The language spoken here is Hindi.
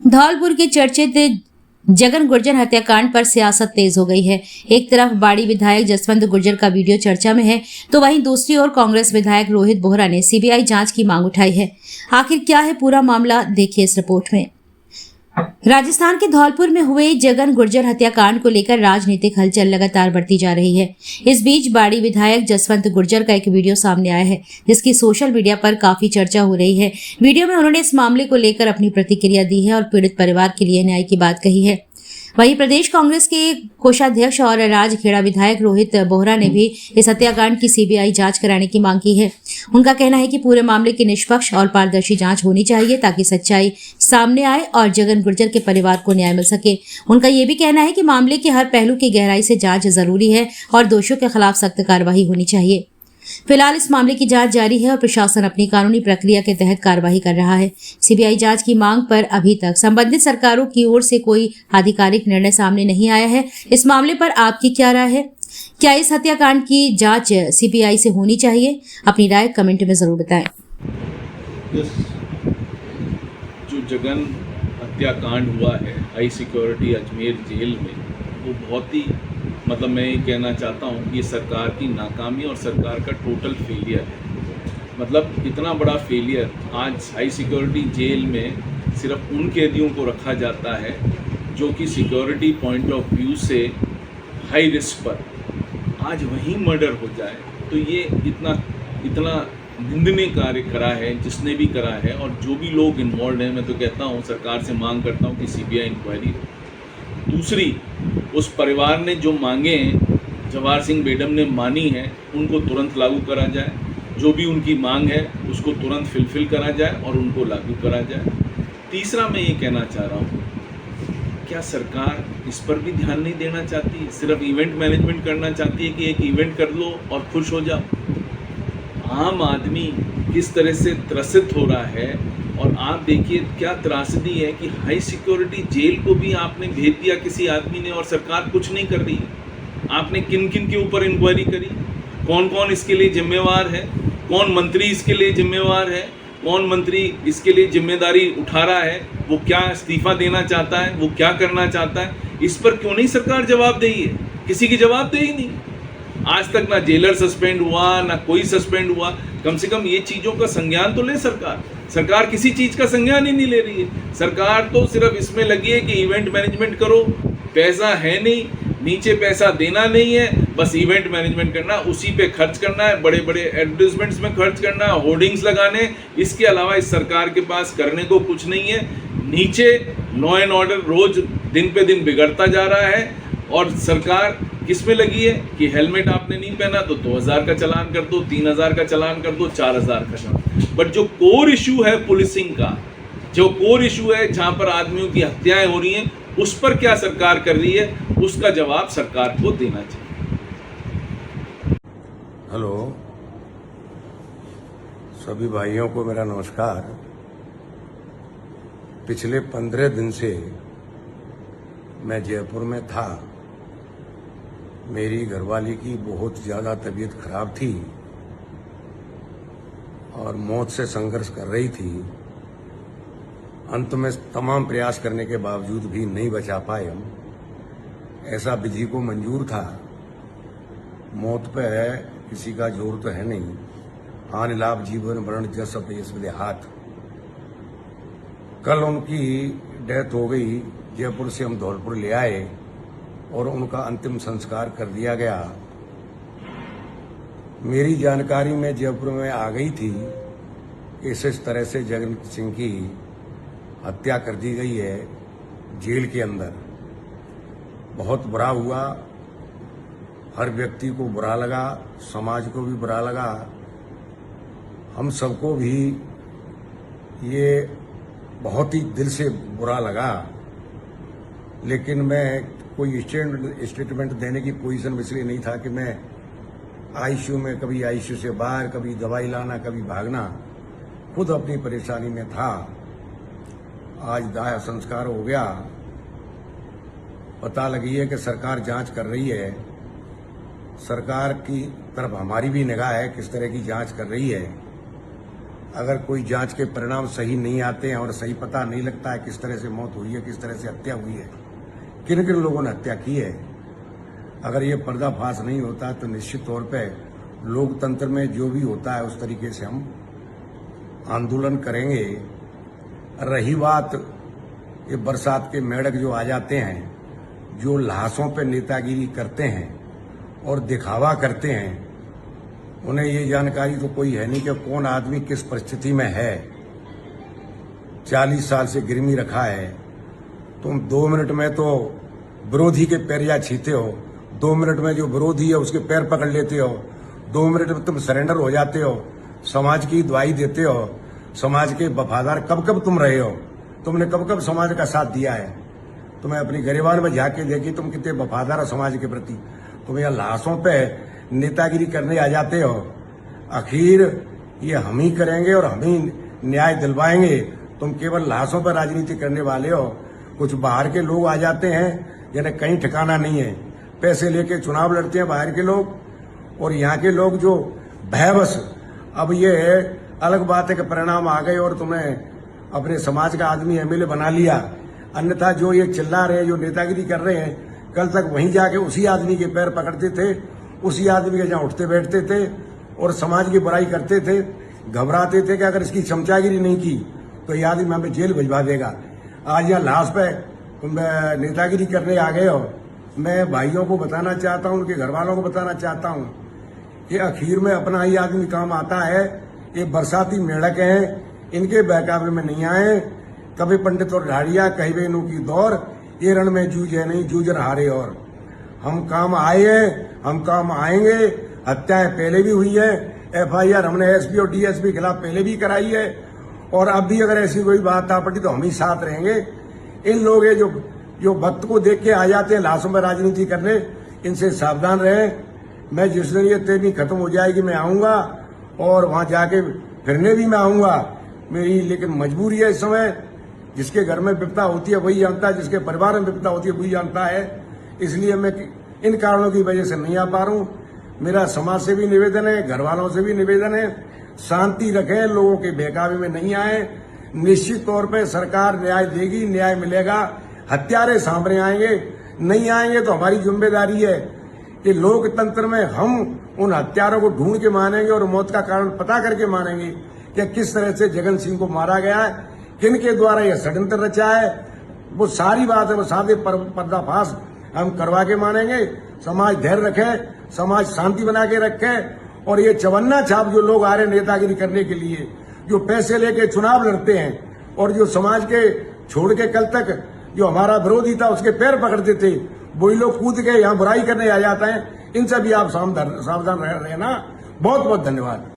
धौलपुर के चर्चित जगन गुर्जर हत्याकांड पर सियासत तेज हो गई है। एक तरफ बाड़ी विधायक जसवंत गुर्जर का वीडियो चर्चा में है, तो वहीं दूसरी ओर कांग्रेस विधायक रोहित बोहरा ने सीबीआई जांच की मांग उठाई है। आखिर क्या है पूरा मामला, देखिए इस रिपोर्ट में। राजस्थान के धौलपुर में हुए जगन गुर्जर हत्याकांड को लेकर राजनीतिक हलचल लगातार बढ़ती जा रही है। इस बीच बाड़ी विधायक जसवंत गुर्जर का एक वीडियो सामने आया है, जिसकी सोशल मीडिया पर काफी चर्चा हो रही है। वीडियो में उन्होंने इस मामले को लेकर अपनी प्रतिक्रिया दी है और पीड़ित परिवार के लिए न्याय की बात कही है। वहीं प्रदेश कांग्रेस के कोषाध्यक्ष और राजखेड़ा विधायक रोहित बोहरा ने भी इस हत्याकांड की सीबीआई जांच कराने की मांग की है। उनका कहना है कि पूरे मामले की निष्पक्ष और पारदर्शी जांच होनी चाहिए, ताकि सच्चाई सामने आए और जगन गुर्जर के परिवार को न्याय मिल सके। उनका ये भी कहना है कि मामले के हर पहलू की गहराई से जांच जरूरी है और दोषियों के खिलाफ सख्त कार्रवाई होनी चाहिए। फिलहाल इस मामले की जांच जारी है और प्रशासन अपनी कानूनी प्रक्रिया के तहत कार्रवाई कर रहा है। सीबीआई जांच की मांग पर अभी तक संबंधित सरकारों की ओर से कोई आधिकारिक निर्णय सामने नहीं आया है। इस मामले पर आपकी क्या राय है? क्या इस हत्याकांड की जांच सीबीआई से होनी चाहिए? अपनी राय कमेंट में जरूर बताएं। जो जगन हत्याकांड हुआ है हाई सिक्योरिटी अजमेर जेल में, वो बहुत ही मैं ये कहना चाहता हूँ कि सरकार की नाकामी और सरकार का टोटल फेलियर है। इतना बड़ा फेलियर, आज हाई सिक्योरिटी जेल में सिर्फ उन कैदियों को रखा जाता है जो कि सिक्योरिटी पॉइंट ऑफ व्यू से हाई रिस्क पर, आज वहीं मर्डर हो जाए, तो ये इतना निंदनीय कार्य करा है जिसने भी करा है। और जो भी लोग इन्वॉल्व हैं, मैं तो कहता हूँ, सरकार से मांग करता हूँ कि सीबीआई इंक्वायरी। दूसरी, उस परिवार ने जो मांगे हैं, जवाहर सिंह बेडम ने मानी है, उनको तुरंत लागू करा जाए। जो भी उनकी मांग है उसको तुरंत फिलफिल करा जाए और उनको लागू करा जाए। तीसरा, मैं ये कहना चाह रहा हूँ, क्या सरकार इस पर भी ध्यान नहीं देना चाहती? सिर्फ इवेंट मैनेजमेंट करना चाहती है कि एक इवेंट कर लो और खुश हो जाओ। आम आदमी किस तरह से त्रसित हो रहा है, और आप देखिए क्या त्रासदी है कि हाई सिक्योरिटी जेल को भी आपने भेज दिया किसी आदमी ने, और सरकार कुछ नहीं कर रही है। आपने किन किन के ऊपर इंक्वायरी करी? कौन कौन इसके लिए जिम्मेवार है? कौन मंत्री इसके लिए जिम्मेवार है? कौन मंत्री इसके लिए जिम्मेदारी उठा रहा है? वो क्या इस्तीफा देना चाहता है? वो क्या करना चाहता है? इस पर क्यों नहीं सरकार जवाबदेही है? किसी की जवाबदेही नहीं। आज तक ना जेलर सस्पेंड हुआ, ना कोई सस्पेंड हुआ। कम से कम ये चीज़ों का संज्ञान तो ले सरकार। सरकार किसी चीज़ का संज्ञान ही नहीं ले रही है। सरकार तो सिर्फ इसमें लगी है कि इवेंट मैनेजमेंट करो, पैसा है नहीं, नीचे पैसा देना नहीं है, बस इवेंट मैनेजमेंट करना, उसी पे खर्च करना है, बड़े बड़े एडवर्टाइजमेंट्स में खर्च करना है, होर्डिंग्स लगाने। इसके अलावा इस सरकार के पास करने को कुछ नहीं है। नीचे लॉ एंड ऑर्डर रोज दिन पे दिन बिगड़ता जा रहा है, और सरकार किस में लगी है कि हेलमेट आपने नहीं पहना तो 2000 का चालान कर दो, 3000 का चालान कर दो, 4000 का चालान। बट जो कोर इशू है पुलिसिंग का, जो कोर इशू है जहां पर आदमियों की हत्याएं हो रही हैं, उस पर क्या सरकार कर रही है, उसका जवाब सरकार को देना चाहिए। हेलो, सभी भाइयों को मेरा नमस्कार। पिछले 15 दिन से मैं जयपुर में था। मेरी घरवाली की बहुत ज़्यादा तबीयत खराब थी और मौत से संघर्ष कर रही थी। अंत में तमाम प्रयास करने के बावजूद भी नहीं बचा पाए हम। ऐसा विधि को मंजूर था। मौत पे है किसी का जोर तो है नहीं। आन लाभ जीवन वर्ण जस अपयस देहात। कल उनकी डेथ हो गई। जयपुर से हम धौलपुर ले आए और उनका अंतिम संस्कार कर दिया गया। मेरी जानकारी में जयपुर में आ गई थी कि इस तरह से जगन सिंह की हत्या कर दी गई है जेल के अंदर। बहुत बुरा हुआ, हर व्यक्ति को बुरा लगा, समाज को भी बुरा लगा, हम सबको भी ये बहुत ही दिल से बुरा लगा। लेकिन मैं कोई स्टेटमेंट देने की पोजीशन में इसलिए नहीं था कि मैं आईसीयू में, कभी आईसीयू से बाहर, कभी दवाई लाना, कभी भागना, खुद अपनी परेशानी में था। आज दाह संस्कार हो गया। पता लगी है कि सरकार जांच कर रही है। सरकार की तरफ हमारी भी निगाह है किस तरह की जांच कर रही है। अगर कोई जांच के परिणाम सही नहीं आते हैं और सही पता नहीं लगता है किस तरह से मौत हुई है, किस तरह से हत्या हुई है, किन किन लोगों ने हत्या की है, अगर ये पर्दाफाश नहीं होता तो निश्चित तौर पे लोकतंत्र में जो भी होता है उस तरीके से हम आंदोलन करेंगे। रही बात ये बरसात के मेढक जो आ जाते हैं, जो लाशों पे नेतागिरी करते हैं और दिखावा करते हैं, उन्हें ये जानकारी तो कोई है नहीं कि कौन आदमी किस परिस्थिति में है। 40 साल से गिरमी रखा है, तुम 2 मिनट में तो विरोधी के पैरिया छीते हो, 2 मिनट में जो विरोधी है उसके पैर पकड़ लेते हो, 2 मिनट में तुम सरेंडर हो जाते हो, समाज की दुआई देते हो, समाज के वफादार कब कब तुम रहे हो, तुमने कब कब समाज का साथ दिया है। तुम्हें अपनी गरिबान में झांक के देखी तुम कितने वफादार हो समाज के प्रति। तुम यह लाशों पे नेतागिरी करने आ जाते हो। आखिर ये हम ही करेंगे और हम ही न्याय दिलवाएंगे। तुम केवल लाशों पर राजनीति करने वाले हो। कुछ बाहर के लोग आ जाते हैं जिन्हें कहीं ठिकाना नहीं है, पैसे लेके चुनाव लड़ते हैं बाहर के लोग, और यहाँ के लोग जो भयवश। अब ये अलग बात है कि परिणाम आ गए और तुम्हें अपने समाज का आदमी एमएलए बना लिया, अन्यथा जो ये चिल्ला रहे हैं, जो नेतागिरी कर रहे हैं, कल तक वहीं जाके उसी आदमी के पैर पकड़ते थे, उसी आदमी के जहां उठते बैठते थे और समाज की बुराई करते थे। घबराते थे कि अगर इसकी चमचागिरी नहीं की तो ये आदमी हमें जेल भिजवा देगा। आज यहाँ लाश पे तुम नेतागिरी करने आ गए हो। मैं भाइयों को बताना चाहता हूँ, उनके घर वालों को बताना चाहता हूँ कि आखिर में अपना ही आदमी काम आता है। ये बरसाती मेढक हैं, इनके बहकावे में नहीं आए। कभी पंडित और ढाड़िया, कहीं वे इनू की दौर, ये रण में जूझे नहीं जूझ हारे। और हम काम आए हैं, हम काम आएंगे। हत्याएं पहले भी हुई है, FIR हमने SP और DSP के खिलाफ पहले भी कराई है, और अब भी अगर ऐसी कोई बात आ पड़ी तो हम ही साथ रहेंगे। इन लोग जो वक्त को देख के आ जाते हैं लाशों में राजनीति करने, इनसे सावधान रहें। मैं जिस दिन ये तेजी खत्म हो जाएगी मैं आऊंगा और वहां जाके फिरने भी मैं आऊंगा। मेरी लेकिन मजबूरी है इस समय। जिसके घर में विपदा होती है वही जानता है, जिसके परिवार में विपदा होती है वही जानता है। इसलिए मैं इन कारणों की वजह से नहीं आ पा रहा हूं। मेरा समाज से भी निवेदन है, घर वालों से भी निवेदन है, शांति रखें, लोगों के बहकावे में नहीं आए। निश्चित तौर पे सरकार न्याय देगी, न्याय मिलेगा। हत्यारे सामने आएंगे, नहीं आएंगे तो हमारी जिम्मेदारी है कि लोकतंत्र में हम उन हत्यारों को ढूंढ के मानेंगे और मौत का कारण पता करके मानेंगे कि किस तरह से जगन सिंह को मारा गया है, किन के द्वारा यह षड्यंत्र रचा है। वो सारी बात है, वो सादे पर्दाफाश हम करवा के मानेंगे। समाज धैर्य रखे, समाज शांति बना के रखे, और ये चवन्ना छाप जो लोग आ रहे नेतागिरी करने के लिए, जो पैसे लेके चुनाव लड़ते हैं और जो समाज के छोड़ के कल तक जो हमारा विरोधी था उसके पैर पकड़ते थे, वही लोग कूद के यहाँ बुराई करने आ जाते हैं। इनसे भी आप सावधान रहना। बहुत बहुत धन्यवाद।